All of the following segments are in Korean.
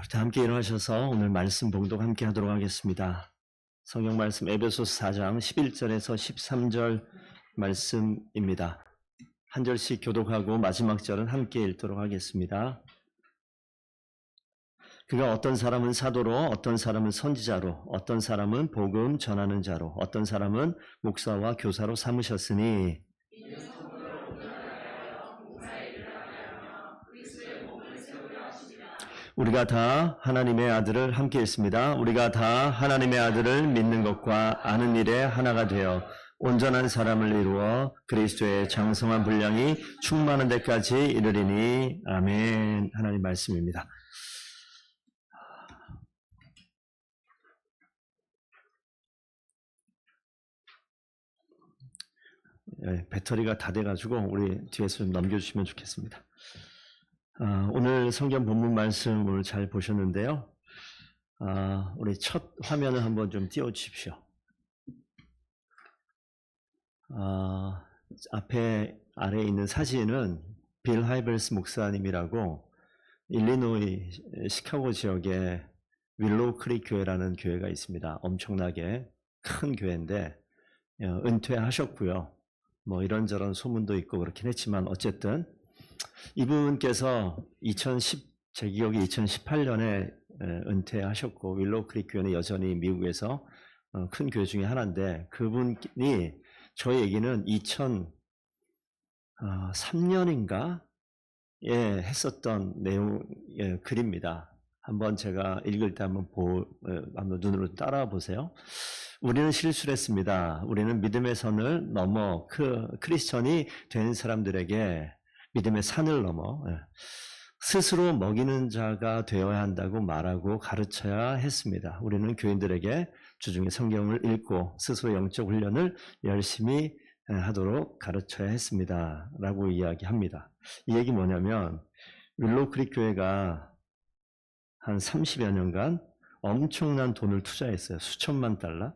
다 함께 일어나셔서 오늘 말씀 봉독 함께 하도록 하겠습니다. 성경 말씀 에베소서 4장 11절에서 13절 말씀입니다. 한 절씩 교독하고 마지막 절은 함께 읽도록 하겠습니다. 그가 어떤 사람은 사도로, 어떤 사람은 선지자로, 어떤 사람은 복음 전하는 자로, 어떤 사람은 목사와 교사로 삼으셨으니 우리가 다 하나님의 아들을 함께 읽습니다. 우리가 다 하나님의 아들을 믿는 것과 아는 일에 하나가 되어 온전한 사람을 이루어 그리스도의 장성한 분량이 충만한 데까지 이르리니 아멘. 하나님 말씀입니다. 배터리가 다 돼가지고 우리 뒤에서 좀 넘겨주시면 좋겠습니다. 오늘 성경 본문 말씀을 잘 보셨는데요. 우리 첫 화면을 한번 좀 띄워주십시오. 앞에 아래에 있는 사진은 빌 하이벨스 목사님이라고 일리노이 시카고 지역에 윌로우 크릭 교회라는 교회가 있습니다. 엄청나게 큰 교회인데 은퇴하셨고요. 뭐 이런저런 소문도 있고 그렇긴 했지만 어쨌든 이분께서 제 기억이 2018년에 은퇴하셨고 윌로우 크릭 교회는 여전히 미국에서 큰 교회 중에 하나인데 그분이 저에게는 2003년인가 했었던 내용의 글입니다. 한번 제가 읽을 때 한번 눈으로 따라와 보세요. 우리는 실수를 했습니다. 우리는 믿음의 선을 넘어 크리스천이 된 사람들에게 믿음의 산을 넘어 스스로 먹이는 자가 되어야 한다고 말하고 가르쳐야 했습니다. 우리는 교인들에게 주중에 성경을 읽고 스스로 영적 훈련을 열심히 하도록 가르쳐야 했습니다. 라고 이야기합니다. 이 얘기 뭐냐면 윌로우 크릭 교회가 한 30여 년간 엄청난 돈을 투자했어요. 수천만 달러.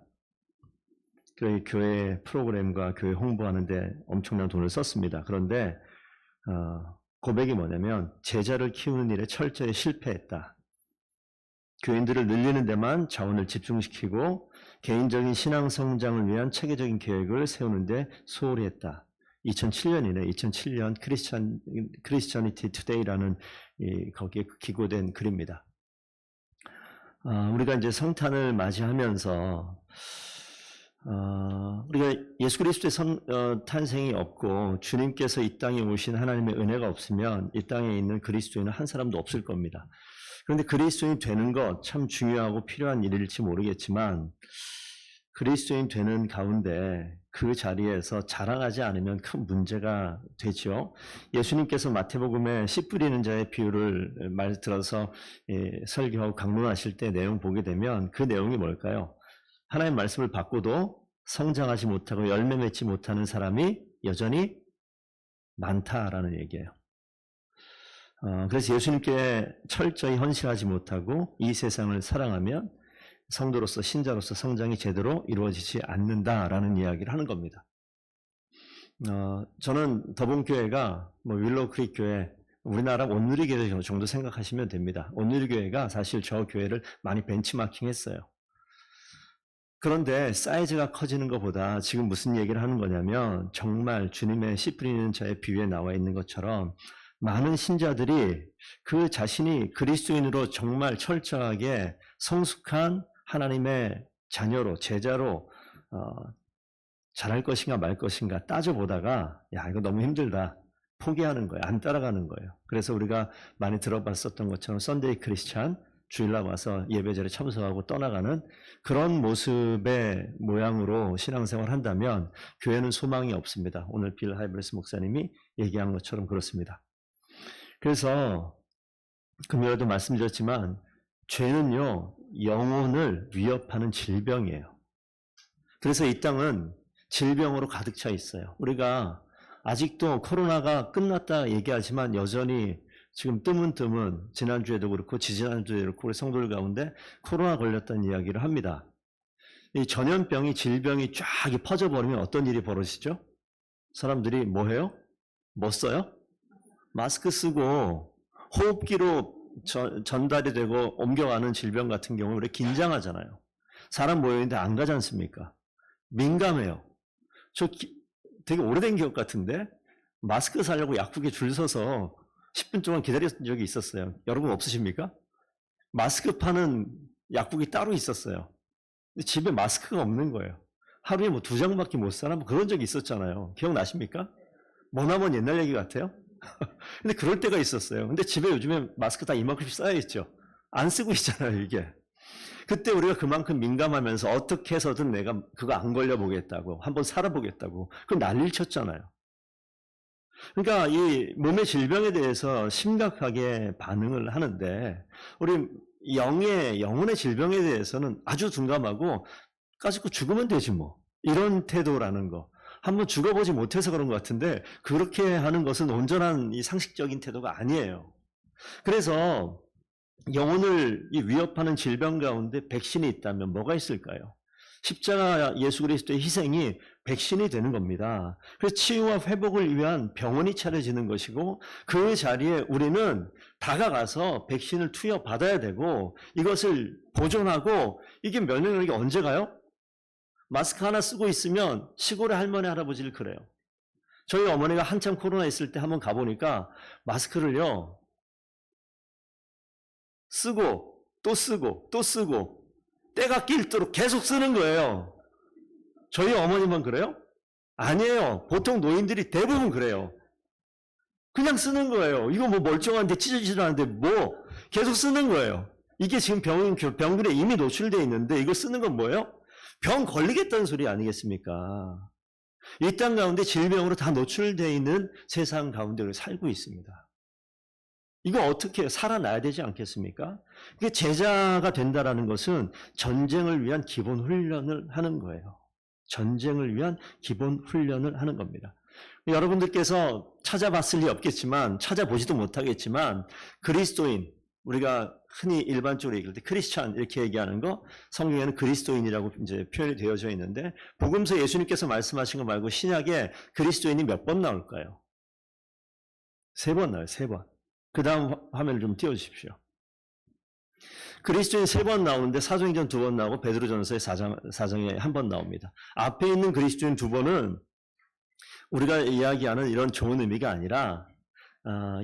그 교회 프로그램과 교회 홍보하는데 엄청난 돈을 썼습니다. 그런데 고백이 뭐냐면 제자를 키우는 일에 철저히 실패했다. 교인들을 늘리는 데만 자원을 집중시키고 개인적인 신앙 성장을 위한 체계적인 계획을 세우는데 소홀히 했다. 2007년이네. 2007년 크리스천이티 투데이라는 거기에 기고된 글입니다. 우리가 이제 성탄을 맞이하면서 우리가 예수 그리스도의 탄생이 없고 주님께서 이 땅에 오신 하나님의 은혜가 없으면 이 땅에 있는 그리스도인은 한 사람도 없을 겁니다. 그런데 그리스도인 되는 것 참 중요하고 필요한 일일지 모르겠지만 그리스도인 되는 가운데 그 자리에서 자랑하지 않으면 큰 문제가 되죠. 예수님께서 마태복음에 씨 뿌리는 자의 비유를 들어서 설교하고 강론하실 때 내용 보게 되면 그 내용이 뭘까요? 하나님의 말씀을 받고도 성장하지 못하고 열매 맺지 못하는 사람이 여전히 많다라는 얘기예요. 그래서 예수님께 철저히 헌신하지 못하고 이 세상을 사랑하면 성도로서 신자로서 성장이 제대로 이루어지지 않는다라는 이야기를 하는 겁니다. 저는 더본교회가 윌로우 크릭 교회, 우리나라 온누리교회 정도 생각하시면 됩니다. 온누리교회가 사실 저 교회를 많이 벤치마킹했어요. 그런데 사이즈가 커지는 것보다 지금 무슨 얘기를 하는 거냐면 정말 주님의 씨 뿌리는 자의 비유에 나와 있는 것처럼 많은 신자들이 그 자신이 그리스도인으로 정말 철저하게 성숙한 하나님의 자녀로 제자로 잘할 것인가 말 것인가 따져보다가 야 이거 너무 힘들다 포기하는 거예요. 안 따라가는 거예요. 그래서 우리가 많이 들어봤었던 것처럼 썬데이 크리스찬 주일날 와서 예배자리에 참석하고 떠나가는 그런 모습의 모양으로 신앙생활을 한다면 교회는 소망이 없습니다. 오늘 빌 하이벨스 목사님이 얘기한 것처럼 그렇습니다. 그래서 금요일에도 말씀드렸지만 죄는요 영혼을 위협하는 질병이에요. 그래서 이 땅은 질병으로 가득 차 있어요. 우리가 아직도 코로나가 끝났다 얘기하지만 여전히 지금 뜨문뜨문 지난주에도 그렇고 지지난주에도 그렇고 우리 성도들 가운데 코로나 걸렸다는 이야기를 합니다. 이 전염병이 질병이 쫙 퍼져버리면 어떤 일이 벌어지죠? 사람들이 뭐 해요? 뭐 써요? 마스크 쓰고 호흡기로 전달이 되고 옮겨가는 질병 같은 경우 우리 긴장하잖아요. 사람 모여있는데 안 가지 않습니까? 민감해요. 되게 오래된 기억 같은데 마스크 사려고 약국에 줄 서서 10분 동안 기다렸던 적이 있었어요. 여러분 없으십니까? 마스크 파는 약국이 따로 있었어요. 근데 집에 마스크가 없는 거예요. 하루에 뭐 2장밖에 못 사나? 뭐 그런 적이 있었잖아요. 기억나십니까? 머나먼 옛날 얘기 같아요? 근데 그럴 때가 있었어요. 근데 집에 요즘에 마스크 다 이만큼씩 쌓여있죠. 안 쓰고 있잖아요, 이게. 그때 우리가 그만큼 민감하면서 어떻게 해서든 내가 그거 안 걸려보겠다고, 한번 살아보겠다고, 그럼 난리를 쳤잖아요. 그러니까 이 몸의 질병에 대해서 심각하게 반응을 하는데, 우리 영혼의 질병에 대해서는 아주 둔감하고, 까짓거 죽으면 되지 뭐. 이런 태도라는 거. 한번 죽어보지 못해서 그런 것 같은데, 그렇게 하는 것은 온전한 이 상식적인 태도가 아니에요. 그래서 영혼을 위협하는 질병 가운데 백신이 있다면 뭐가 있을까요? 십자가 예수 그리스도의 희생이 백신이 되는 겁니다. 그래서 치유와 회복을 위한 병원이 차려지는 것이고 그 자리에 우리는 다가가서 백신을 투여받아야 되고 이것을 보존하고 이게 면역력이 언제 가요? 마스크 하나 쓰고 있으면 시골의 할머니 할아버지를 그래요. 저희 어머니가 한참 코로나 있을 때 한번 가보니까 마스크를요 쓰고 또 쓰고 또 쓰고 때가 낄도록 계속 쓰는 거예요. 저희 어머니만 그래요? 아니에요. 보통 노인들이 대부분 그래요. 그냥 쓰는 거예요. 이거 뭐 멀쩡한데 찢어지지도 않는데 뭐 계속 쓰는 거예요. 이게 지금 병균에 이미 노출되어 있는데 이거 쓰는 건 뭐예요? 병 걸리겠다는 소리 아니겠습니까? 이 땅 가운데 질병으로 다 노출되어 있는 세상 가운데 우리가 살고 있습니다. 이거 어떻게 살아나야 되지 않겠습니까? 이게 제자가 된다라는 것은 전쟁을 위한 기본 훈련을 하는 거예요. 전쟁을 위한 기본 훈련을 하는 겁니다. 여러분들께서 찾아봤을 리 없겠지만 찾아보지도 못하겠지만 그리스도인 우리가 흔히 일반적으로 얘기할 때 크리스찬 이렇게 얘기하는 거 성경에는 그리스도인이라고 이제 표현이 되어져 있는데 복음서 예수님께서 말씀하신 거 말고 신약에 그리스도인이 몇 번 나올까요? 3번 나와요. 3번. 그 다음 화면을 좀 띄워주십시오. 그리스도인 3번 나오는데 사도행전 2번 나오고 베드로전서의 4장에 1번 나옵니다. 앞에 있는 그리스도인 2번은 우리가 이야기하는 이런 좋은 의미가 아니라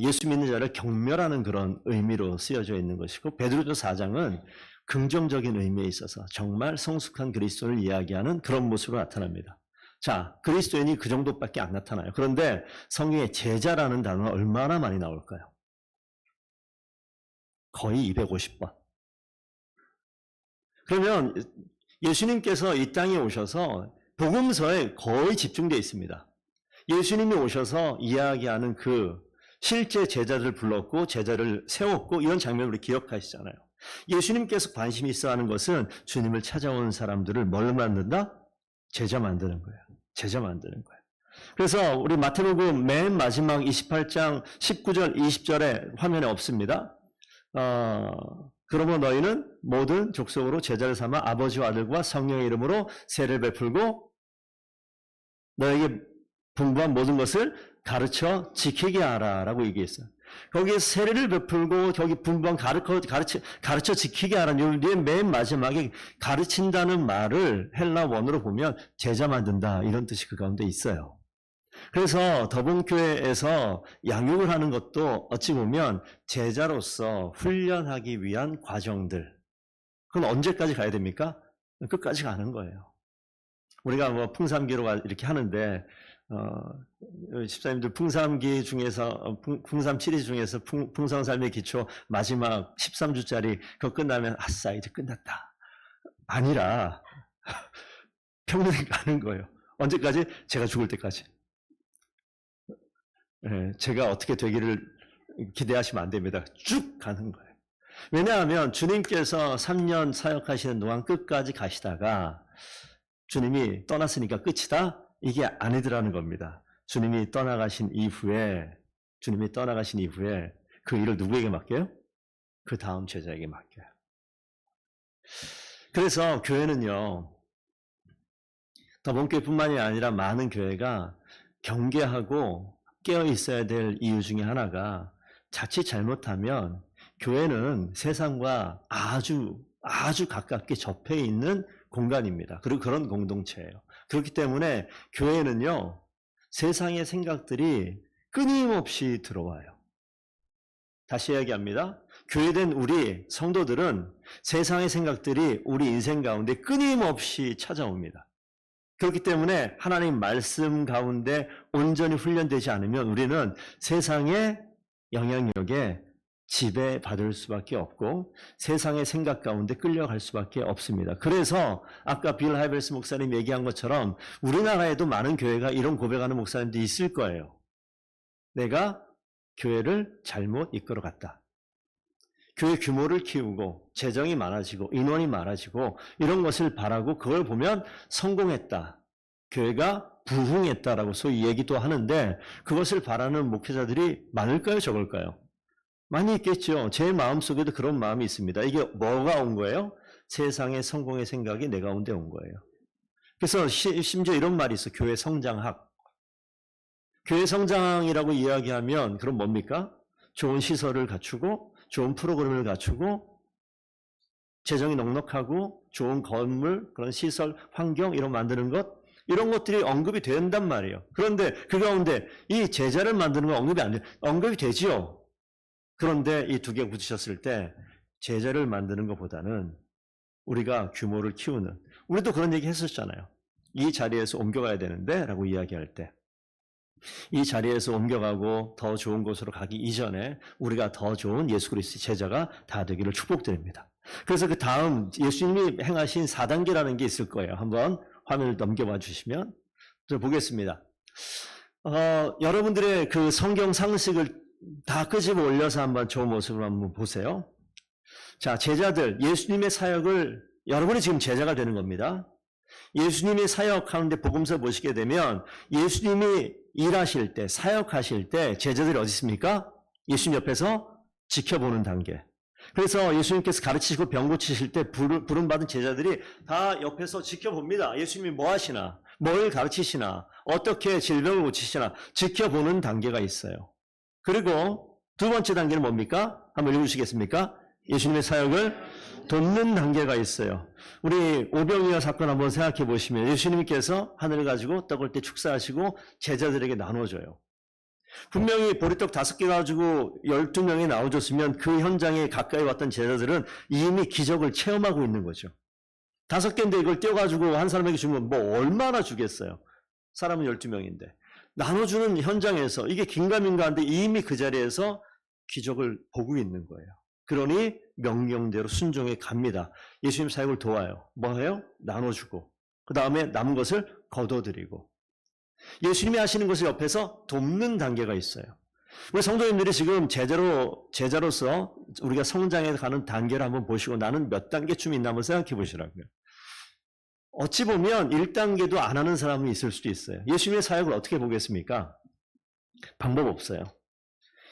예수 믿는 자를 경멸하는 그런 의미로 쓰여져 있는 것이고 베드로전서 4장은 긍정적인 의미에 있어서 정말 성숙한 그리스도를 이야기하는 그런 모습으로 나타납니다. 자, 그리스도인이 그 정도밖에 안 나타나요. 그런데 성경에 제자라는 단어가 얼마나 많이 나올까요? 거의 250번. 그러면 예수님께서 이 땅에 오셔서 복음서에 거의 집중되어 있습니다. 예수님이 오셔서 이야기하는 그 실제 제자를 불렀고 제자를 세웠고 이런 장면을 우리 기억하시잖아요. 예수님께서 관심이 있어 하는 것은 주님을 찾아온 사람들을 뭘 만든다? 제자 만드는 거예요. 제자 만드는 거예요. 그래서 우리 마태복음 맨 마지막 28장 19절 20절에 화면에 없습니다. 그러므로 너희는 모든 족속으로 제자를 삼아 아버지와 아들과 성령의 이름으로 세례를 베풀고 너에게 분부한 모든 것을 가르쳐 지키게 하라 라고 얘기했어요. 거기에 세례를 베풀고 거기 분부한 가르쳐 지키게 하라는 맨 마지막에 가르친다는 말을 헬라 원어로 보면 제자 만든다 이런 뜻이 그 가운데 있어요. 그래서 더본교회에서 양육을 하는 것도 어찌 보면 제자로서 훈련하기 위한 과정들. 그건 언제까지 가야 됩니까? 끝까지 가는 거예요. 우리가 뭐 풍삼기로 이렇게 하는데 집사님들 풍삼기 중에서 풍삼 시리즈 중에서 풍성삶의 기초 마지막 13주짜리 그거 끝나면 아싸 이제 끝났다. 아니라 평생 가는 거예요. 언제까지? 제가 죽을 때까지. 제가 어떻게 되기를 기대하시면 안 됩니다. 쭉 가는 거예요. 왜냐하면 주님께서 3년 사역하시는 동안 끝까지 가시다가 주님이 떠났으니까 끝이다? 이게 아니더라는 겁니다. 주님이 떠나가신 이후에 그 일을 누구에게 맡겨요? 그 다음 제자에게 맡겨요. 그래서 교회는요, 더본교회뿐만이 아니라 많은 교회가 경계하고 깨어 있어야 될 이유 중에 하나가 자칫 잘못하면 교회는 세상과 아주 가깝게 접해 있는 공간입니다. 그리고 그런 공동체예요. 그렇기 때문에 교회는요, 세상의 생각들이 끊임없이 들어와요. 다시 이야기합니다. 교회된 우리 성도들은 세상의 생각들이 우리 인생 가운데 끊임없이 찾아옵니다. 그렇기 때문에 하나님 말씀 가운데 온전히 훈련되지 않으면 우리는 세상의 영향력에 지배받을 수밖에 없고 세상의 생각 가운데 끌려갈 수밖에 없습니다. 그래서 아까 빌 하이벨스 목사님 얘기한 것처럼 우리나라에도 많은 교회가 이런 고백하는 목사님들이 있을 거예요. 내가 교회를 잘못 이끌어갔다. 교회 규모를 키우고 재정이 많아지고 인원이 많아지고 이런 것을 바라고 그걸 보면 성공했다. 교회가 부흥했다라고 소위 얘기도 하는데 그것을 바라는 목회자들이 많을까요? 적을까요? 많이 있겠죠. 제 마음속에도 그런 마음이 있습니다. 이게 뭐가 온 거예요? 세상의 성공의 생각이 내 가운데 온 거예요. 그래서 심지어 이런 말이 있어요. 교회 성장학. 교회 성장이라고 이야기하면 그럼 뭡니까? 좋은 시설을 갖추고 좋은 프로그램을 갖추고 재정이 넉넉하고 좋은 건물, 그런 시설, 환경 이런 만드는 것 이런 것들이 언급이 된단 말이에요. 그런데 그 가운데 이 제자를 만드는 건 언급이 안 돼요. 언급이 되지요. 그런데 이 두 개 붙이셨을 때 제자를 만드는 것보다는 우리가 규모를 키우는 우리도 그런 얘기 했었잖아요. 이 자리에서 옮겨가야 되는데 라고 이야기할 때 이 자리에서 옮겨가고 더 좋은 곳으로 가기 이전에 우리가 더 좋은 예수 그리스도의 제자가 다 되기를 축복드립니다. 그래서 그 다음 예수님이 행하신 4단계라는 게 있을 거예요. 한번 화면을 넘겨봐 주시면 보겠습니다. 여러분들의 그 성경 상식을 다 끄집어 올려서 한번 좋은 모습으로 한번 보세요. 자, 제자들, 예수님의 사역을 여러분이 지금 제자가 되는 겁니다. 예수님이 사역하는데 복음서 보시게 되면 예수님이 일하실 때, 사역하실 때 제자들이 어디 있습니까? 예수님 옆에서 지켜보는 단계. 그래서 예수님께서 가르치시고 병 고치실 때 부름받은 제자들이 다 옆에서 지켜봅니다. 예수님이 뭐 하시나, 뭘 가르치시나, 어떻게 질병을 고치시나 지켜보는 단계가 있어요. 그리고 두 번째 단계는 뭡니까? 한번 읽으시겠습니까? 예수님의 사역을 돕는 단계가 있어요. 우리 오병이어 사건 한번 생각해 보시면 예수님께서 하늘을 가지고 떡을 때 축사하시고 제자들에게 나눠줘요. 분명히 보리떡 5개 가지고 12명이 나눠줬으면 그 현장에 가까이 왔던 제자들은 이미 기적을 체험하고 있는 거죠. 5개인데 이걸 떼어가지고 한 사람에게 주면 뭐 얼마나 주겠어요. 사람은 12명인데. 나눠주는 현장에서 이게 긴가민가한데 이미 그 자리에서 기적을 보고 있는 거예요. 그러니 명령대로 순종해 갑니다. 예수님 사역을 도와요. 뭐 해요? 나눠주고 그 다음에 남은 것을 거둬들이고 예수님이 하시는 것을 옆에서 돕는 단계가 있어요. 우리 성도님들이 지금 제자로서 우리가 성장해 가는 단계를 한번 보시고 나는 몇 단계쯤 있나 한번 생각해 보시라고요. 어찌 보면 1단계도 안 하는 사람은 있을 수도 있어요. 예수님의 사역을 어떻게 보겠습니까? 방법 없어요.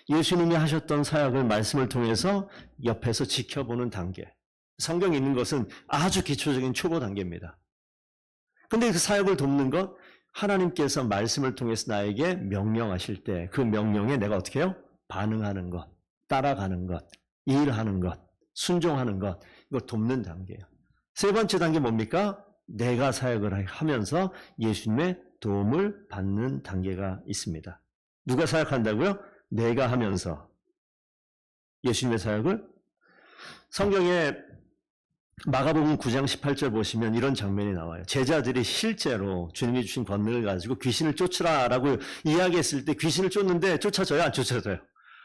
예수님이 하셨던 사역을 말씀을 통해서 옆에서 지켜보는 단계. 성경에 있는 것은 아주 기초적인 초보 단계입니다. 근데 그 사역을 돕는 것, 하나님께서 말씀을 통해서 나에게 명령하실 때 그 명령에 내가 어떻게 해요? 반응하는 것, 따라가는 것, 일하는 것, 순종하는 것, 이거 돕는 단계예요. 세 번째 단계 뭡니까? 내가 사역을 하면서 예수님의 도움을 받는 단계가 있습니다. 누가 사역한다고요? 내가 하면서 예수님의 사역을 성경에 마가복음 9장 18절 보시면 이런 장면이 나와요. 제자들이 실제로 주님이 주신 권능을 가지고 귀신을 쫓으라라고 이야기했을 때 귀신을 쫓는데 쫓아져요? 안 쫓아져요?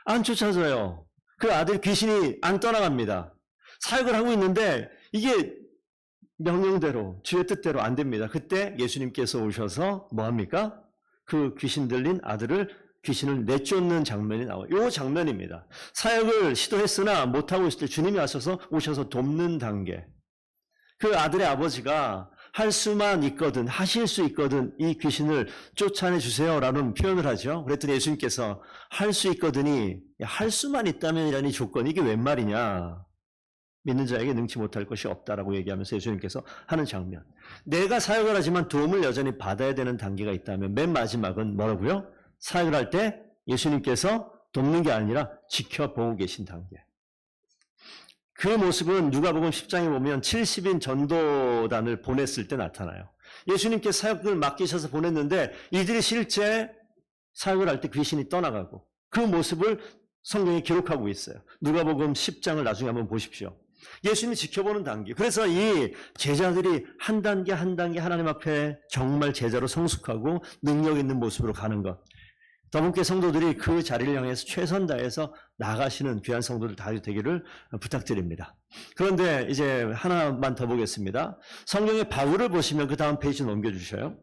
안 쫓아져요. 그 아들 귀신이 안 떠나갑니다. 사역을 하고 있는데 이게 명령대로 주의 뜻대로 안 됩니다. 그때 예수님께서 오셔서 뭐합니까? 그 귀신 들린 아들을 귀신을 내쫓는 장면이 나와요. 이 장면입니다. 사역을 시도했으나 못하고 있을 때 주님이 오셔서 돕는 단계. 그 아들의 아버지가 할 수만 있거든, 하실 수 있거든 이 귀신을 쫓아내 주세요라는 표현을 하죠. 그랬더니 예수님께서 할 수 있거든이 할 수만 있다면이라니 조건이 이게 웬 말이냐. 믿는 자에게 능치 못할 것이 없다라고 얘기하면서 예수님께서 하는 장면. 내가 사역을 하지만 도움을 여전히 받아야 되는 단계가 있다면 맨 마지막은 뭐라고요? 사역을 할 때 예수님께서 돕는 게 아니라 지켜보고 계신 단계. 그 모습은 누가복음 10장에 보면 70인 전도단을 보냈을 때 나타나요. 예수님께 사역을 맡기셔서 보냈는데 이들이 실제 사역을 할 때 귀신이 떠나가고 그 모습을 성경에 기록하고 있어요. 누가복음 10장을 나중에 한번 보십시오. 예수님이 지켜보는 단계. 그래서 이 제자들이 한 단계 한 단계 하나님 앞에 정말 제자로 성숙하고 능력 있는 모습으로 가는 것. 더분께 성도들이 그 자리를 향해서 최선 다해서 나가시는 귀한 성도들 다 되기를 부탁드립니다. 그런데 이제 하나만 더 보겠습니다. 성경의 바울을 보시면 그 다음 페이지 넘겨주셔요.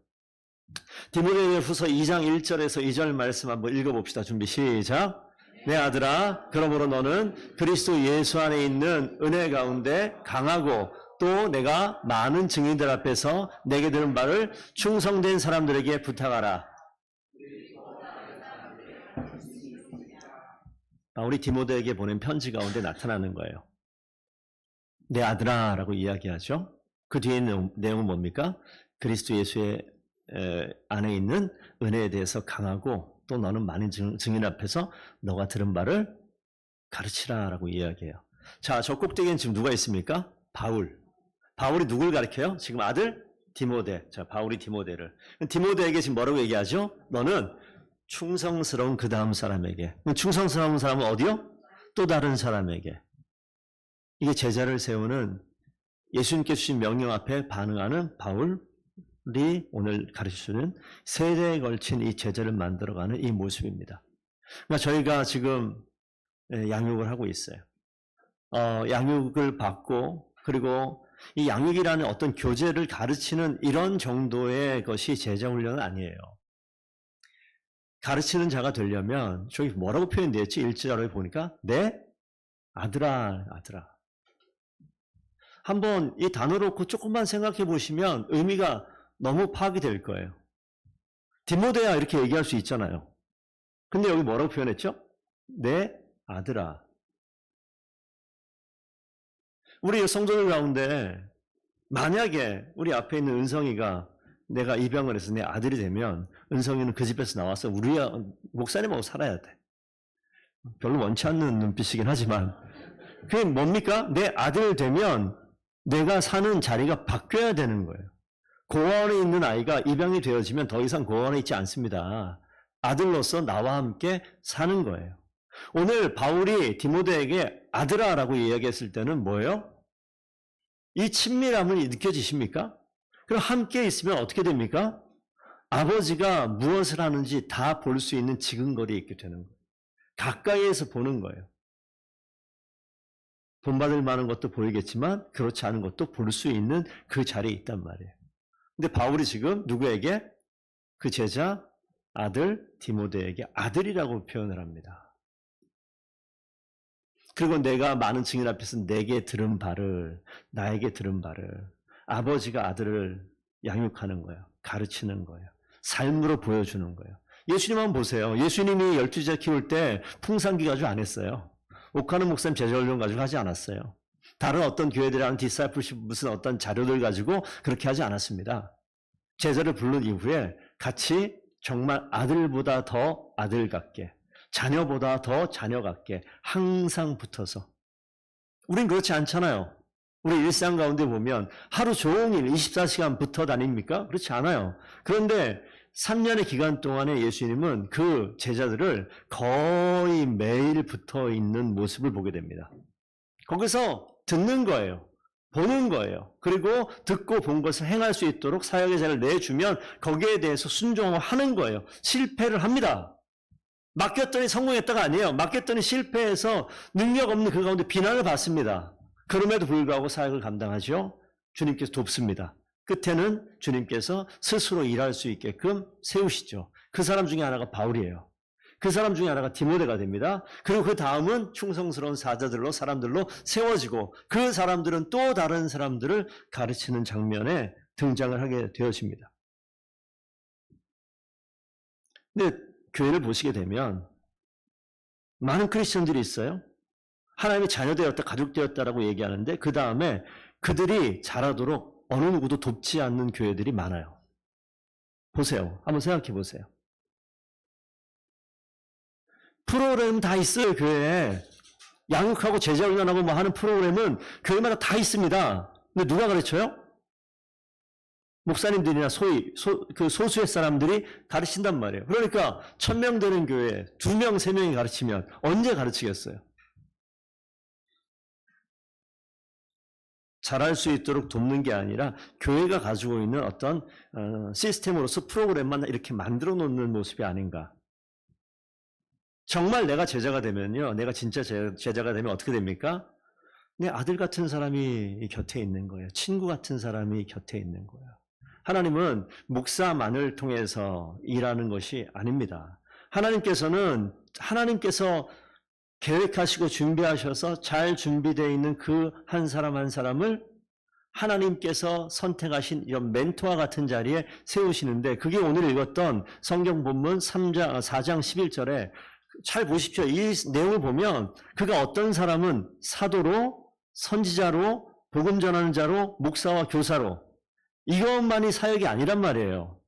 디모데후서 2장 1절에서 2절 말씀 한번 읽어봅시다. 준비 시작. 내 아들아, 그러므로 너는 그리스도 예수 안에 있는 은혜 가운데 강하고 또 내가 많은 증인들 앞에서 내게 들은 바를 충성된 사람들에게 부탁하라. 바울이 디모데에게 보낸 편지 가운데 나타나는 거예요. 내 아들아 라고 이야기하죠. 그 뒤에 있는 내용은 뭡니까? 그리스도 예수의 안에 있는 은혜에 대해서 강하고 또 너는 많은 증인 앞에서 너가 들은 바를 가르치라 라고 이야기해요. 자, 저 꼭대기엔 지금 누가 있습니까? 바울. 바울이 누굴 가르쳐요? 지금 아들 디모데. 자, 바울이 디모데를. 디모데에게 지금 뭐라고 얘기하죠? 너는 충성스러운 그 다음 사람에게. 충성스러운 사람은 어디요? 또 다른 사람에게. 이게 제자를 세우는 예수님께 주신 명령 앞에 반응하는 바울이 오늘 가르쳐주는 세대에 걸친 이 제자를 만들어가는 이 모습입니다. 그러니까 저희가 지금 양육을 하고 있어요. 양육을 받고 그리고 이 양육이라는 어떤 교재를 가르치는 이런 정도의 것이 제자 훈련은 아니에요. 가르치는 자가 되려면 저기 뭐라고 표현되었지? 1절에 보니까 내 아들아, 아들아. 한번 이 단어를 놓고 조금만 생각해 보시면 의미가 너무 파악이 될 거예요. 디모데야 이렇게 얘기할 수 있잖아요. 근데 여기 뭐라고 표현했죠? 내 아들아. 우리 성도들 가운데 만약에 우리 앞에 있는 은성이가 내가 입양을 해서 내 아들이 되면 은성이는 그 집에서 나와서 우리 목사님하고 살아야 돼. 별로 원치 않는 눈빛이긴 하지만 그게 뭡니까? 내 아들 되면 내가 사는 자리가 바뀌어야 되는 거예요. 고아원에 있는 아이가 입양이 되어지면 더 이상 고아원에 있지 않습니다. 아들로서 나와 함께 사는 거예요. 오늘 바울이 디모데에게 아들아라고 이야기했을 때는 뭐예요? 이 친밀함을 느껴지십니까? 그럼 함께 있으면 어떻게 됩니까? 아버지가 무엇을 하는지 다 볼 수 있는 지근거리에 있게 되는 거예요. 가까이에서 보는 거예요. 본받을 만한 것도 보이겠지만 그렇지 않은 것도 볼 수 있는 그 자리에 있단 말이에요. 근데 바울이 지금 누구에게? 그 제자 아들 디모데에게 아들이라고 표현을 합니다. 그리고 내가 많은 증인 앞에서 내게 들은 바를, 나에게 들은 바를 아버지가 아들을 양육하는 거예요. 가르치는 거예요. 삶으로 보여주는 거예요. 예수님 한번 보세요. 예수님이 12제자 키울 때 풍산기 가지고 안 했어요. 옥하는 목사님 제자훈련 가지고 하지 않았어요. 다른 어떤 교회들이랑 디사이플십 무슨 어떤 자료들 가지고 그렇게 하지 않았습니다. 제자를 부른 이후에 같이 정말 아들보다 더 아들 같게, 자녀보다 더 자녀 같게 항상 붙어서. 우린 그렇지 않잖아요. 우리 일상 가운데 보면 하루 종일 24시간 붙어 다닙니까? 그렇지 않아요. 그런데 3년의 기간 동안에 예수님은 그 제자들을 거의 매일 붙어 있는 모습을 보게 됩니다. 거기서 듣는 거예요. 보는 거예요. 그리고 듣고 본 것을 행할 수 있도록 사역의 자를 내주면 거기에 대해서 순종하는 거예요. 실패를 합니다. 맡겼더니 성공했다가 아니에요. 맡겼더니 실패해서 능력 없는 그 가운데 비난을 받습니다. 그럼에도 불구하고 사역을 감당하죠. 주님께서 돕습니다. 끝에는 주님께서 스스로 일할 수 있게끔 세우시죠. 그 사람 중에 하나가 바울이에요. 그 사람 중에 하나가 디모데가 됩니다. 그리고 그 다음은 충성스러운 사자들로 사람들로 세워지고 그 사람들은 또 다른 사람들을 가르치는 장면에 등장을 하게 되어집니다. 근데 교회를 보시게 되면 많은 크리스천들이 있어요. 하나님의 자녀되었다, 가족되었다라고 얘기하는데 그 다음에 그들이 자라도록 어느 누구도 돕지 않는 교회들이 많아요. 보세요. 한번 생각해 보세요. 프로그램 다 있어요, 교회에. 양육하고 제자 훈련하고 뭐 하는 프로그램은 교회마다 다 있습니다. 근데 누가 가르쳐요? 목사님들이나 그 소수의 사람들이 가르친단 말이에요. 그러니까 1000명 되는 교회에 2명, 3명이 가르치면 언제 가르치겠어요? 잘할 수 있도록 돕는 게 아니라 교회가 가지고 있는 어떤 시스템으로서 프로그램만 이렇게 만들어 놓는 모습이 아닌가. 정말 내가 제자가 되면요. 내가 진짜 제자가 되면 어떻게 됩니까? 내 아들 같은 사람이 곁에 있는 거예요. 친구 같은 사람이 곁에 있는 거예요. 하나님은 목사만을 통해서 일하는 것이 아닙니다. 하나님께서 계획하시고 준비하셔서 잘 준비되어 있는 그 한 사람 한 사람을 하나님께서 선택하신 이런 멘토와 같은 자리에 세우시는데, 그게 오늘 읽었던 성경 본문 4장 11절에 잘 보십시오. 이 내용을 보면 그가 어떤 사람은 사도로, 선지자로, 복음 전하는 자로, 목사와 교사로, 이것만이 사역이 아니란 말이에요.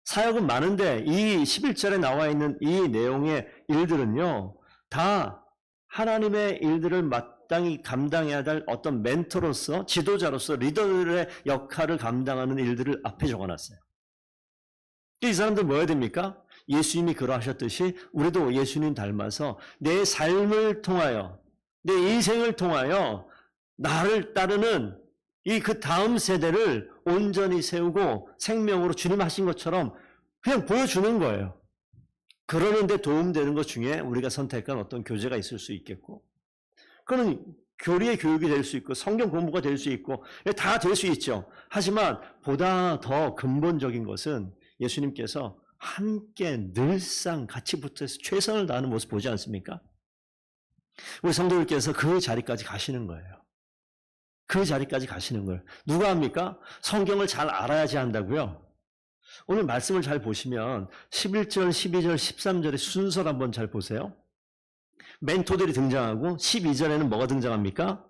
사역은 많은데 이 11절에 나와 있는 이 내용의 일들은요, 다 하나님의 일들을 마땅히 감당해야 될 어떤 멘토로서, 지도자로서 리더들의 역할을 감당하는 일들을 앞에 적어놨어요. 이 사람들 뭐 해야 됩니까? 예수님이 그러하셨듯이 우리도 예수님 닮아서 내 삶을 통하여, 내 인생을 통하여 나를 따르는 이 그 다음 세대를 온전히 세우고 생명으로 주님 하신 것처럼 그냥 보여주는 거예요. 그러는데 도움되는 것 중에 우리가 선택한 어떤 교재가 있을 수 있겠고, 그건 교리의 교육이 될 수 있고 성경 공부가 될 수 있고 다 될 수 있죠. 하지만 보다 더 근본적인 것은 예수님께서 함께 늘상 같이 붙어서 최선을 다하는 모습 보지 않습니까? 우리 성도들께서 그 자리까지 가시는 거예요. 그 자리까지 가시는 걸 누가 합니까? 성경을 잘 알아야지 한다고요? 오늘 말씀을 잘 보시면 11절, 12절, 13절의 순서를 한번 잘 보세요. 멘토들이 등장하고 12절에는 뭐가 등장합니까?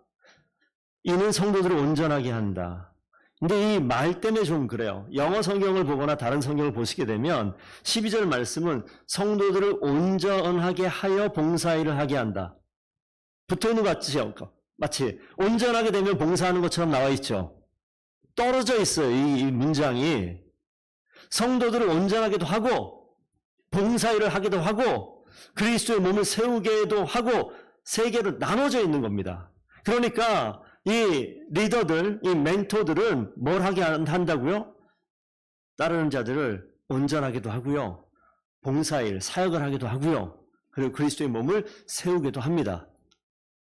이는 성도들을 온전하게 한다. 근데 이 말 때문에 좀 그래요. 영어 성경을 보거나 다른 성경을 보시게 되면 12절 말씀은 성도들을 온전하게 하여 봉사일을 하게 한다. 붙어있는 것 같죠? 마치 온전하게 되면 봉사하는 것처럼 나와 있죠. 떨어져 있어요. 이 문장이. 성도들을 온전하게도 하고 봉사일을 하기도 하고 그리스도의 몸을 세우게도 하고 세 개로 나눠져 있는 겁니다. 그러니까 이 리더들, 이 멘토들은 뭘 하게 한다고요? 따르는 자들을 온전하게도 하고요. 봉사일, 사역을 하기도 하고요. 그리고 그리스도의 몸을 세우기도 합니다.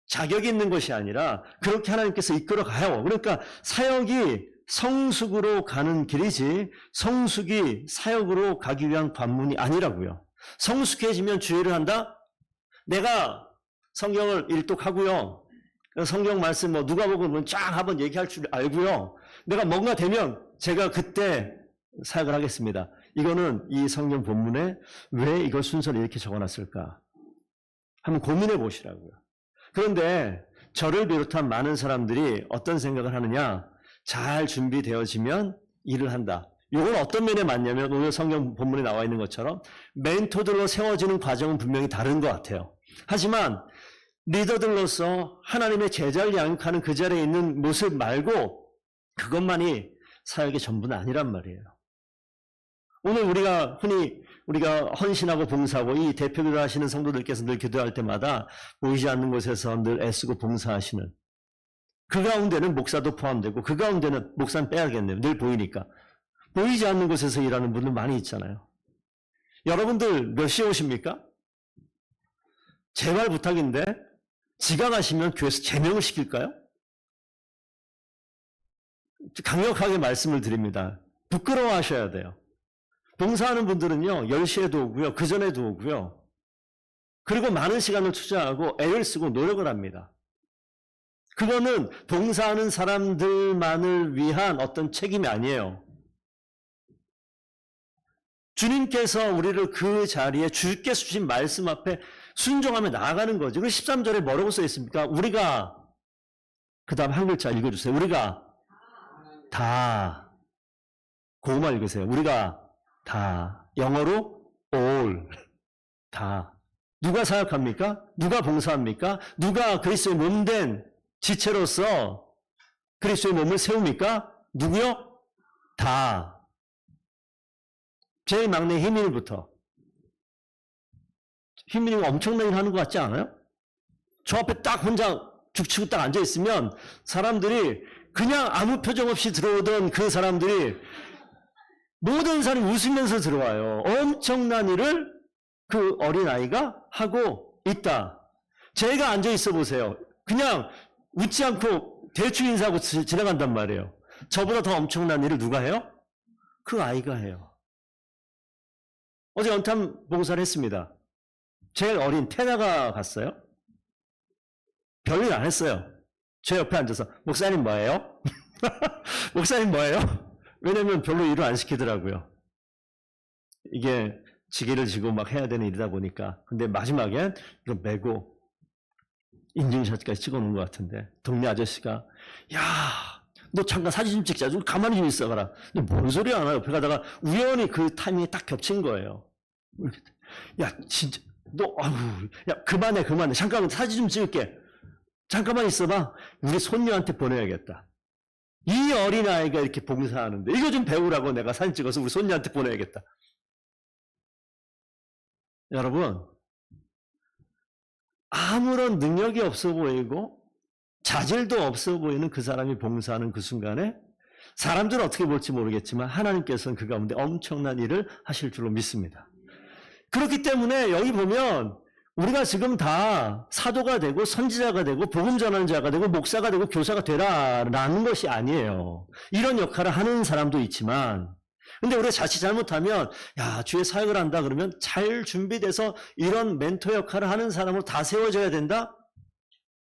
자격이 있는 것이 아니라 그렇게 하나님께서 이끌어 가요. 그러니까 사역이 성숙으로 가는 길이지 성숙이 사역으로 가기 위한 관문이 아니라고요. 성숙해지면 주의를 한다? 내가 성경을 일독하고요. 성경 말씀 누가복음 쫙 한번 얘기할 줄 알고요. 내가 뭔가 되면 제가 그때 사역을 하겠습니다. 이거는 이 성경 본문에 왜 이걸 순서를 이렇게 적어놨을까? 한번 고민해 보시라고요. 그런데 저를 비롯한 많은 사람들이 어떤 생각을 하느냐? 잘 준비되어지면 일을 한다. 이건 어떤 면에 맞냐면 오늘 성경 본문에 나와 있는 것처럼 멘토들로 세워지는 과정은 분명히 다른 것 같아요. 하지만 리더들로서 하나님의 제자를 양육하는 그 자리에 있는 모습 말고 그것만이 사역의 전부는 아니란 말이에요. 오늘 우리가 헌신하고 봉사하고 이 대표기도 하시는 성도들께서 늘 기도할 때마다 보이지 않는 곳에서 늘 애쓰고 봉사하시는 그 가운데는 목사도 포함되고 그 가운데는 목사는 빼야겠네요. 늘 보이니까. 보이지 않는 곳에서 일하는 분들 많이 있잖아요. 여러분들 몇 시에 오십니까? 제발 부탁인데 지각하시면 교회에서 제명을 시킬까요? 강력하게 말씀을 드립니다. 부끄러워하셔야 돼요. 봉사하는 분들은요, 10시에도 오고요, 그 전에도 오고요. 그리고 많은 시간을 투자하고 애를 쓰고 노력을 합니다. 그거는 봉사하는 사람들만을 위한 어떤 책임이 아니에요. 주님께서 우리를 그 자리에 주께서 주신 말씀 앞에 순종하며 나아가는 거죠. 그 13절에 뭐라고 써 있습니까? 우리가, 그 다음 한 글자 읽어주세요. 우리가 다, 고구마 읽으세요. 우리가 다, 영어로 all, 다. 누가 사역합니까? 누가 봉사합니까? 누가 그리스도의 몸된 지체로서 그리스도의 몸을 세웁니까? 누구요? 다. 제일 막내 희민이부터. 희민이가 엄청난 일 하는 것 같지 않아요? 저 앞에 딱 혼자 죽치고 딱 앉아있으면 사람들이 그냥 아무 표정 없이 들어오던 그 사람들이 모든 사람이 웃으면서 들어와요. 엄청난 일을 그 어린아이가 하고 있다. 제가 앉아있어 보세요. 그냥 웃지 않고 대충 인사하고 지나간단 말이에요. 저보다 더 엄청난 일을 누가 해요? 그 아이가 해요. 어제 연탄 봉사를 했습니다. 제일 어린 태나가 갔어요. 별일 안 했어요. 제 옆에 앉아서 목사님 뭐예요? 목사님 뭐예요? 왜냐면 별로 일을 안 시키더라고요. 이게 지게를 지고 막 해야 되는 일이다 보니까. 근데 마지막엔 이거 메고 인증샷까지 찍어놓은 것 같은데 동네 아저씨가 야, 너 잠깐 사진 좀 찍자. 좀 가만히 좀 있어봐라. 근데 뭔 소리 하나 옆에 가다가 우연히 그 타이밍이 딱 겹친 거예요. 야, 진짜 너 아유, 야 그만해. 잠깐 사진 좀 찍을게. 잠깐만 있어봐. 우리 손녀한테 보내야겠다. 이 어린아이가 이렇게 봉사하는데 이거 좀 배우라고 내가 사진 찍어서 우리 손녀한테 보내야겠다. 여러분, 아무런 능력이 없어 보이고 자질도 없어 보이는 그 사람이 봉사하는 그 순간에 사람들은 어떻게 볼지 모르겠지만 하나님께서는 그 가운데 엄청난 일을 하실 줄로 믿습니다. 그렇기 때문에 여기 보면 우리가 지금 다 사도가 되고 선지자가 되고 복음 전하는 자가 되고 목사가 되고 교사가 되라라는 것이 아니에요. 이런 역할을 하는 사람도 있지만 근데 우리가 자칫 잘못하면 야 주의 사역을 한다 그러면 잘 준비돼서 이런 멘토 역할을 하는 사람으로 다 세워져야 된다?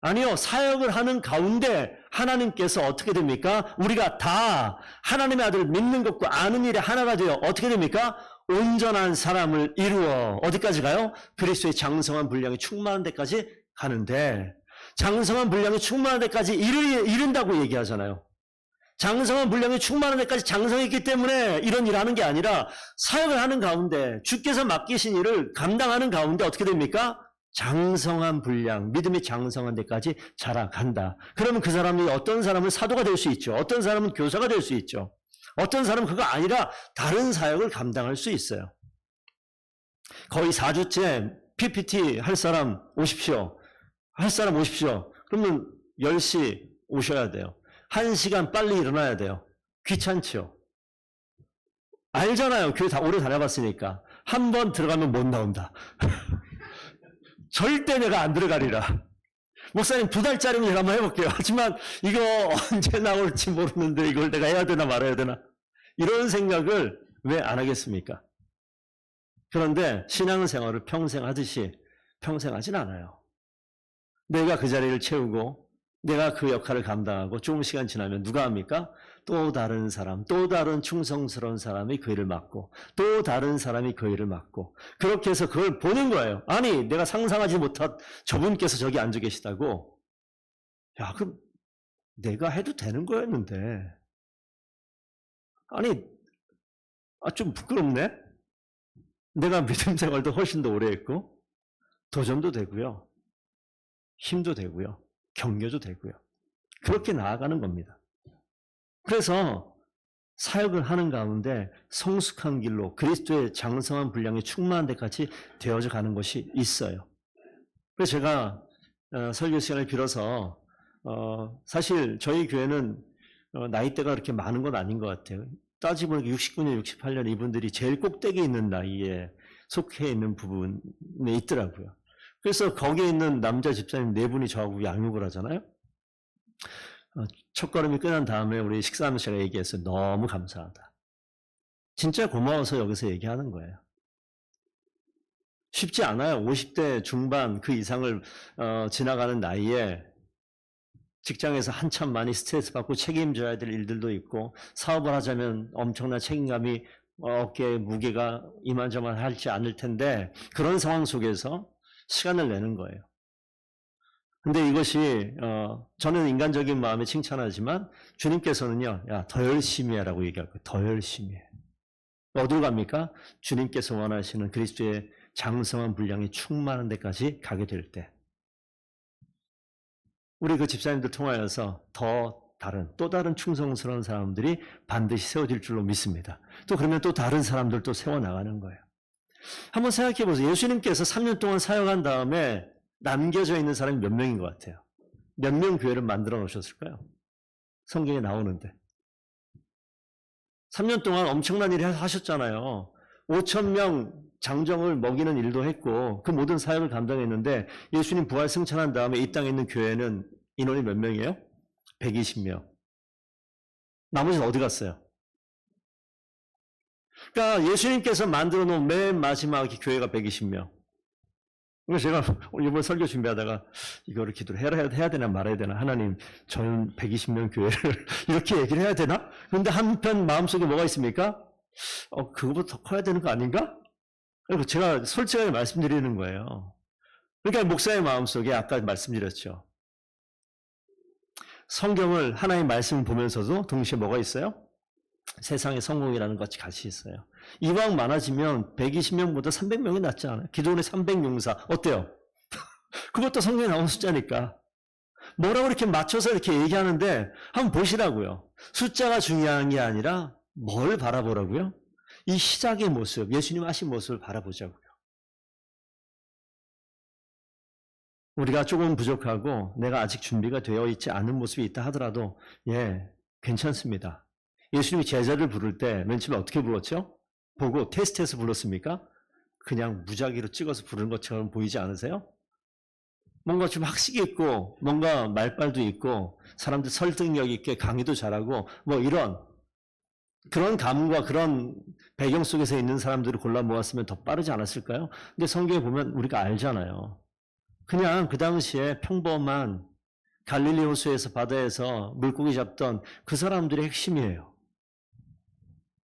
아니요. 사역을 하는 가운데 하나님께서 어떻게 됩니까? 우리가 다 하나님의 아들을 믿는 것과 아는 일에 하나가 되어 어떻게 됩니까? 온전한 사람을 이루어 어디까지 가요? 그리스도의 장성한 분량이 충만한 데까지 가는데 장성한 분량이 충만한 데까지 이른다고 얘기하잖아요. 장성한 분량이 충만한 데까지 장성했기 때문에 이런 일을 하는 게 아니라 사역을 하는 가운데 주께서 맡기신 일을 감당하는 가운데 어떻게 됩니까? 장성한 분량, 믿음이 장성한 데까지 자라간다. 그러면 그 사람이 어떤 사람은 사도가 될 수 있죠. 어떤 사람은 교사가 될 수 있죠. 어떤 사람은 그거 아니라 다른 사역을 감당할 수 있어요. 거의 4주째 PPT 할 사람 오십시오. 할 사람 오십시오. 그러면 10시 오셔야 돼요. 1시간 빨리 일어나야 돼요. 귀찮죠. 알잖아요. 교회 다 오래 다녀봤으니까. 한 번 들어가면 못 나온다. 절대 내가 안 들어가리라. 목사님 2달짜리면 제가 한번 해볼게요. 하지만 이거 언제 나올지 모르는데 이걸 내가 해야 되나 말아야 되나. 이런 생각을 왜 안 하겠습니까? 그런데 신앙생활을 평생 하듯이 평생 하진 않아요. 내가 그 자리를 채우고 내가 그 역할을 감당하고 조금 시간 지나면 누가 합니까? 또 다른 사람, 또 다른 충성스러운 사람이 그 일을 맡고 또 다른 사람이 그 일을 맡고 그렇게 해서 그걸 보는 거예요. 아니 내가 상상하지 못한 저분께서 저기 앉아 계시다고. 야 그럼 내가 해도 되는 거였는데 아니 좀 부끄럽네. 내가 믿음 생활도 훨씬 더 오래 했고 도전도 되고요. 힘도 되고요. 격려도 되고요. 그렇게 나아가는 겁니다. 그래서 사역을 하는 가운데 성숙한 길로 그리스도의 장성한 분량이 충만한 데까지 되어져 가는 것이 있어요. 그래서 제가 설교 시간을 빌어서 사실 저희 교회는 나이대가 그렇게 많은 건 아닌 것 같아요. 따지고 보니까 69년, 68년 이분들이 제일 꼭대기에 있는 나이에 속해 있는 부분에 있더라고요. 그래서 거기에 있는 남자 집사님 4분이 저하고 양육을 하잖아요. 첫 걸음이 끝난 다음에 우리 식사하면서 제가 얘기했어요. 너무 감사하다. 진짜 고마워서 여기서 얘기하는 거예요. 쉽지 않아요. 50대 중반 그 이상을 지나가는 나이에 직장에서 한참 많이 스트레스 받고 책임져야 될 일들도 있고 사업을 하자면 엄청난 책임감이 어깨에 무게가 이만저만 할지 않을 텐데 그런 상황 속에서 시간을 내는 거예요. 근데 이것이 저는 인간적인 마음에 칭찬하지만 주님께서는요. 야, 더 열심히 하라고 얘기할 거예요. 더 열심히 해. 어디로 갑니까? 주님께서 원하시는 그리스도의 장성한 분량이 충만한 데까지 가게 될 때, 우리 그 집사님들 통하여서 또 다른 충성스러운 사람들이 반드시 세워질 줄로 믿습니다. 또 그러면 또 다른 사람들도 세워나가는 거예요. 한번 생각해 보세요. 예수님께서 3년 동안 사역한 다음에 남겨져 있는 사람이 몇 명인 것 같아요? 몇 명 교회를 만들어 놓으셨을까요? 성경에 나오는데. 3년 동안 엄청난 일을 하셨잖아요. 5,000명 장정을 먹이는 일도 했고 그 모든 사역을 감당했는데 예수님 부활 승천한 다음에 이 땅에 있는 교회는 인원이 몇 명이에요? 120명. 나머지는 어디 갔어요? 그러니까 예수님께서 만들어 놓은 맨 마지막 교회가 120명. 그래서 제가 이번 설교 준비하다가 이거를 기도를 해야 되나 말아야 되나. 하나님, 저는 120명 교회를 이렇게 얘기를 해야 되나? 그런데 한편 마음속에 뭐가 있습니까? 그거보다 더 커야 되는 거 아닌가? 그리고 제가 솔직하게 말씀드리는 거예요. 그러니까 목사의 마음속에 아까 말씀드렸죠. 성경을 하나의 말씀을 보면서도 동시에 뭐가 있어요? 세상의 성공이라는 것이 같이 있어요. 이왕 많아지면 120명보다 300명이 낫지 않아요? 기도원의 300용사 어때요? 그것도 성경에 나온 숫자니까. 뭐라고 이렇게 맞춰서 이렇게 얘기하는데 한번 보시라고요. 숫자가 중요한 게 아니라 뭘 바라보라고요? 이 시작의 모습, 예수님 하신 모습을 바라보자고요. 우리가 조금 부족하고 내가 아직 준비가 되어 있지 않은 모습이 있다 하더라도 괜찮습니다. 예수님이 제자를 부를 때 맨 처음에 어떻게 불렀죠? 보고 테스트해서 불렀습니까? 그냥 무작위로 찍어서 부르는 것처럼 보이지 않으세요? 뭔가 좀 학식이 있고 뭔가 말빨도 있고 사람들 설득력 있게 강의도 잘하고 뭐 이런 그런 가문과 그런 배경 속에서 있는 사람들을 골라 모았으면 더 빠르지 않았을까요? 근데 성경에 보면 우리가 알잖아요. 그냥 그 당시에 평범한 갈릴리 호수에서 바다에서 물고기 잡던 그 사람들의 핵심이에요.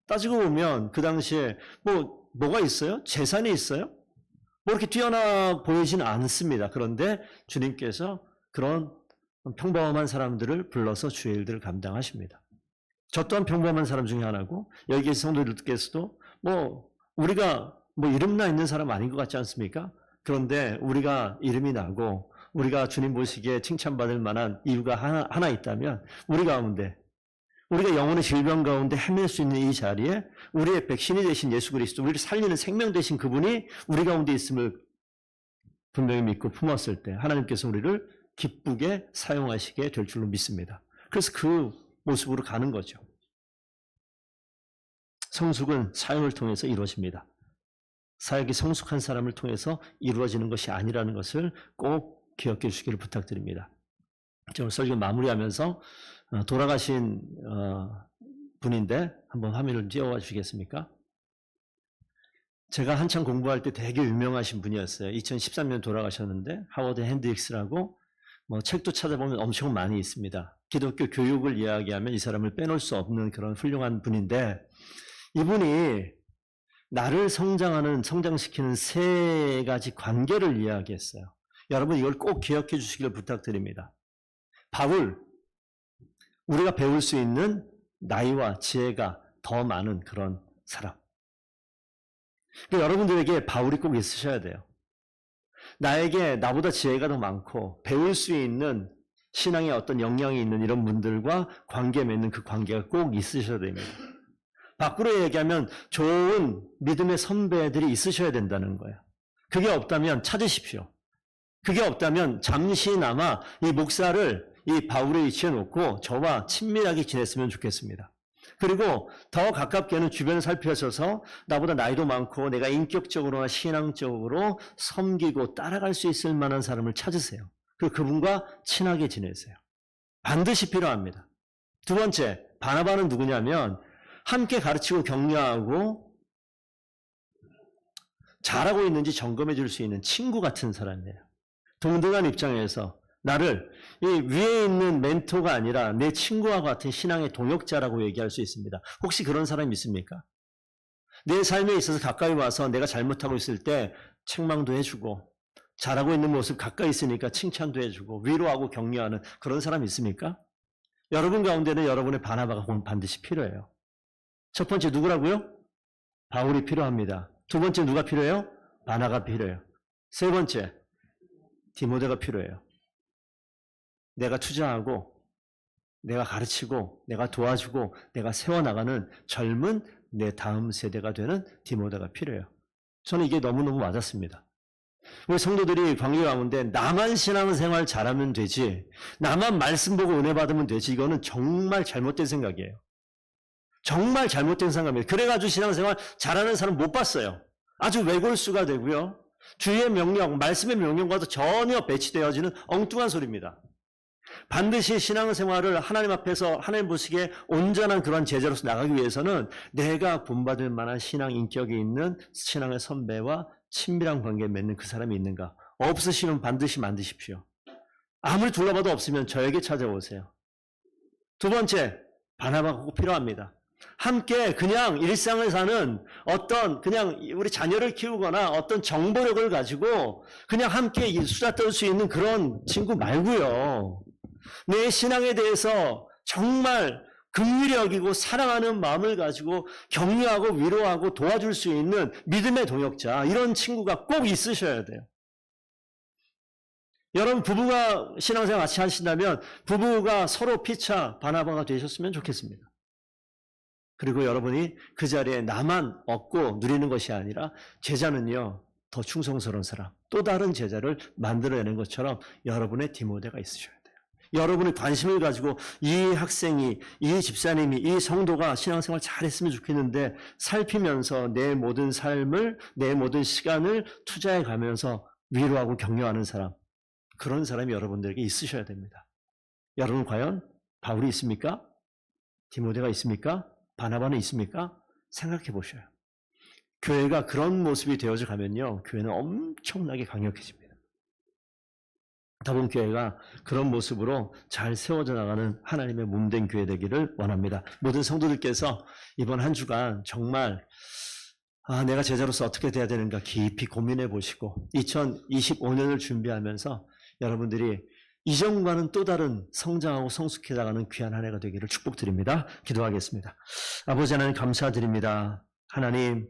따지고 보면 그 당시에 뭐가 있어요? 재산이 있어요? 뭐 이렇게 뛰어나 보이진 않습니다. 그런데 주님께서 그런 평범한 사람들을 불러서 주의 일들을 감당하십니다. 저 또한 평범한 사람 중에 하나고 여기 계신 성도들께서도 우리가 이름나 있는 사람 아닌 것 같지 않습니까? 그런데 우리가 이름이 나고 우리가 주님 보시기에 칭찬받을 만한 이유가 하나 있다면 우리 가운데 우리가 영혼의 질병 가운데 헤맬 수 있는 이 자리에 우리의 백신이 되신 예수 그리스도, 우리를 살리는 생명 되신 그분이 우리 가운데 있음을 분명히 믿고 품었을 때 하나님께서 우리를 기쁘게 사용하시게 될 줄로 믿습니다. 그래서 그 모습으로 가는 거죠. 성숙은 사역을 통해서 이루어집니다. 사역이 성숙한 사람을 통해서 이루어지는 것이 아니라는 것을 꼭 기억해 주시기를 부탁드립니다. 오늘 설교 마무리하면서 돌아가신 분인데 한번 화면을 띄워봐 주시겠습니까? 제가 한참 공부할 때 되게 유명하신 분이었어요. 2013년 돌아가셨는데 하워드 핸드릭스라고 책도 찾아보면 엄청 많이 있습니다. 기독교 교육을 이야기하면 이 사람을 빼놓을 수 없는 그런 훌륭한 분인데 이분이 나를 성장시키는 세 가지 관계를 이야기했어요. 여러분 이걸 꼭 기억해 주시기를 부탁드립니다. 바울, 우리가 배울 수 있는 나이와 지혜가 더 많은 그런 사람. 그러니까 여러분들에게 바울이 꼭 있으셔야 돼요. 나에게 나보다 지혜가 더 많고 배울 수 있는 신앙에 어떤 영향이 있는 이런 분들과 관계 맺는 그 관계가 꼭 있으셔야 됩니다. 밖으로 얘기하면 좋은 믿음의 선배들이 있으셔야 된다는 거예요. 그게 없다면 찾으십시오. 그게 없다면 잠시나마 이 목사를 이 바울의 위치에 놓고 저와 친밀하게 지냈으면 좋겠습니다. 그리고 더 가깝게는 주변을 살펴셔서 나보다 나이도 많고 내가 인격적으로나 신앙적으로 섬기고 따라갈 수 있을 만한 사람을 찾으세요. 그리고 그분과 친하게 지내세요. 반드시 필요합니다. 두 번째, 바나바는 누구냐면 함께 가르치고 격려하고 잘하고 있는지 점검해 줄 수 있는 친구 같은 사람이에요. 동등한 입장에서 나를 이 위에 있는 멘토가 아니라 내 친구와 같은 신앙의 동역자라고 얘기할 수 있습니다. 혹시 그런 사람이 있습니까? 내 삶에 있어서 가까이 와서 내가 잘못하고 있을 때 책망도 해주고 잘하고 있는 모습 가까이 있으니까 칭찬도 해주고 위로하고 격려하는 그런 사람이 있습니까? 여러분 가운데는 여러분의 바나바가 반드시 필요해요. 첫 번째 누구라고요? 바울이 필요합니다. 두 번째 누가 필요해요? 바나가 필요해요. 세 번째, 디모데가 필요해요. 내가 투자하고 내가 가르치고 내가 도와주고 내가 세워나가는 젊은 내 다음 세대가 되는 디모데가 필요해요. 저는 이게 너무너무 맞았습니다. 우리 성도들이 관계 가운데 나만 신앙생활 잘하면 되지, 나만 말씀 보고 은혜 받으면 되지, 이거는 정말 잘못된 생각이에요. 정말 잘못된 생각입니다. 그래가지고 신앙생활 잘하는 사람 못 봤어요. 아주 외골수가 되고요. 주의 명령, 말씀의 명령과도 전혀 배치되어지는 엉뚱한 소리입니다. 반드시 신앙생활을 하나님 앞에서 하나님 보시기에 온전한 그런 제자로서 나가기 위해서는 내가 본받을 만한 신앙 인격이 있는 신앙의 선배와 친밀한 관계에 맺는 그 사람이 있는가? 없으시면 반드시 만드십시오. 아무리 둘러봐도 없으면 저에게 찾아오세요. 두 번째, 바나바가 꼭 필요합니다. 함께 그냥 일상을 사는 어떤 그냥 우리 자녀를 키우거나 어떤 정보력을 가지고 그냥 함께 수다 떨 수 있는 그런 친구 말고요. 내 신앙에 대해서 정말 긍휼히 여기고 사랑하는 마음을 가지고 격려하고 위로하고 도와줄 수 있는 믿음의 동역자, 이런 친구가 꼭 있으셔야 돼요. 여러분 부부가 신앙생활 같이 하신다면 부부가 서로 피차 바나바가 되셨으면 좋겠습니다. 그리고 여러분이 그 자리에 나만 얻고 누리는 것이 아니라 제자는요, 더 충성스러운 사람, 또 다른 제자를 만들어내는 것처럼 여러분의 디모데가 있으셔야 돼요. 여러분의 관심을 가지고 이 학생이, 이 집사님이, 이 성도가 신앙생활 잘했으면 좋겠는데 살피면서 내 모든 삶을, 내 모든 시간을 투자해 가면서 위로하고 격려하는 사람, 그런 사람이 여러분들에게 있으셔야 됩니다. 여러분 과연 바울이 있습니까? 디모데가 있습니까? 바나바는 있습니까? 생각해 보셔요. 교회가 그런 모습이 되어져 가면요, 교회는 엄청나게 강력해집니다. 다본교회가 그런 모습으로 잘 세워져 나가는 하나님의 몸된 교회 되기를 원합니다. 모든 성도들께서 이번 한 주간 정말 내가 제자로서 어떻게 돼야 되는가 깊이 고민해 보시고 2025년을 준비하면서 여러분들이 이전과는 또 다른 성장하고 성숙해 나가는 귀한 한 해가 되기를 축복드립니다. 기도하겠습니다. 아버지 하나님 감사드립니다. 하나님,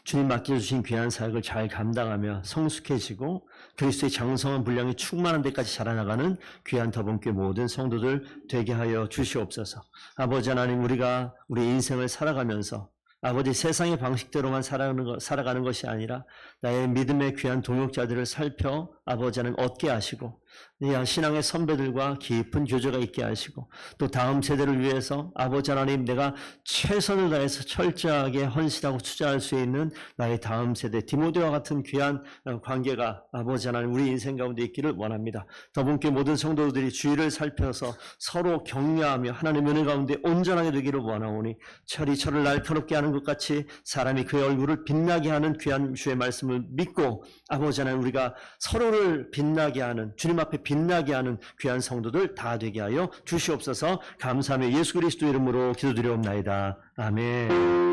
주님 맡겨주신 귀한 사역을 잘 감당하며 성숙해지고 그리스도의 장성한 분량이 충만한 데까지 자라나가는 귀한 더본교회 모든 성도들 되게 하여 주시옵소서. 아버지 하나님, 우리가 우리 인생을 살아가면서 아버지 세상의 방식대로만 살아가는 것이 아니라 나의 믿음의 귀한 동역자들을 살펴 아버지 하나님 얻게 하시고 신앙의 선배들과 깊은 교제가 있게 하시고 또 다음 세대를 위해서 아버지 하나님 내가 최선을 다해서 철저하게 헌신하고 투자할 수 있는 나의 다음 세대 디모데와 같은 귀한 관계가 아버지 하나님 우리 인생 가운데 있기를 원합니다. 더분께 모든 성도들이 주의를 살펴서 서로 격려하며 하나님의 은혜 가운데 온전하게 되기를 원하오니 철이 철을 날카롭게 하는 것 같이 사람이 그의 얼굴을 빛나게 하는 귀한 주의 말씀을 믿고 아버지 하나님 우리가 서로를 빛나게 하는 주님 앞에 빛나게 하는 귀한 성도들 다 되게 하여 주시옵소서. 감사하며 예수 그리스도 이름으로 기도드리옵나이다. 아멘.